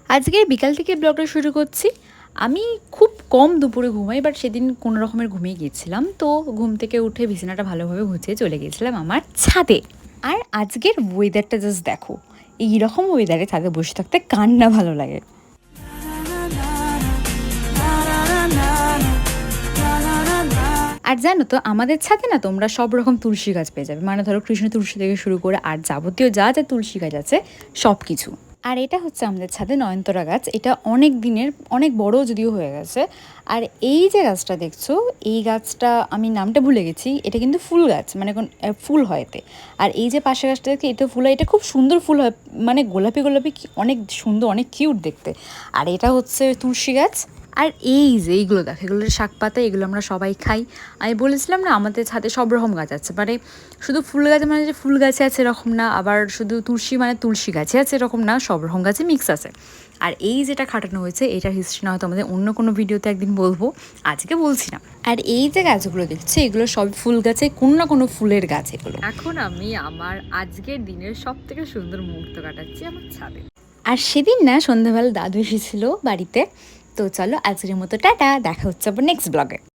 আজকে বিকাল থেকে ব্লগটা শুরু করছি। আমি খুব কম দুপুরে ঘুমাই, বাট সেদিন কোনো রকমের ঘুমিয়ে গিয়েছিলাম, তো ঘুম থেকে উঠে বিছানাটা ভালোভাবে গুছিয়ে চলে গিয়েছিলাম আমার ছাদে। আর আজকের ওয়েদারটা জাস্ট দেখো, এইরকম ওয়েদারে ছাদে বসে থাকতে কার না ভালো লাগে। আর জানো তো, আমাদের ছাদে না তোমরা সব রকম তুলসী গাছ পেয়ে যাবে, মানে ধরো কৃষ্ণ তুলসী থেকে শুরু করে আর যাবতীয় যা যা তুলসী গাছ আছে সব কিছু। আর এটা হচ্ছে আমাদের ছাদে নয়নতারা গাছ, এটা অনেক দিনের, অনেক বড় যদিও হয়ে গেছে। আর এই যে গাছটা দেখছো, এই গাছটা আমি নামটা ভুলে গেছি, এটা কিন্তু ফুল গাছ, মানে ফুল হয় এতে। আর এই যে পাশে গাছটা দেখছি, এটা ফুল হয়, এটা খুব সুন্দর ফুল হয়, মানে গোলাপি গোলাপি, অনেক সুন্দর, অনেক কিউট দেখতে। আর এটা হচ্ছে তুলসী গাছ। আর এই যে এইগুলো দেখো, এগুলোর শাক পাতা, এগুলো আমরা সবাই খাই। আমি বলেছিলাম না আমাদের ছাদে সব রকম গাছ আছে, মানে শুধু ফুল গাছ মানে যে ফুল গাছে আছে এরকম না, আবার শুধু তুলসী মানে তুলসী গাছে আছে এরকম না, সব রকম গাছে মিক্স আছে। আর এই যেটা খাটানো হয়েছে, এটার হিস্ট্রি না হয়তো আমাদের অন্য কোনো ভিডিওতে একদিন বলবো, আজকে বলছি না। আর এই যে গাছগুলো দেখছি, এগুলো সব ফুল গাছে, কোনো না কোনো ফুলের গাছ এগুলো। এখন আমি আমার আজকের দিনের সব থেকে সুন্দর মুহূর্ত কাটাচ্ছি আমার ছাদে। আর সেদিন না সন্ধ্যাবেলা দাদু এসেছিলো বাড়িতে। তো চলো আজকের মতো টাটা, দেখা হচ্ছে আবার নেক্সট ব্লগে।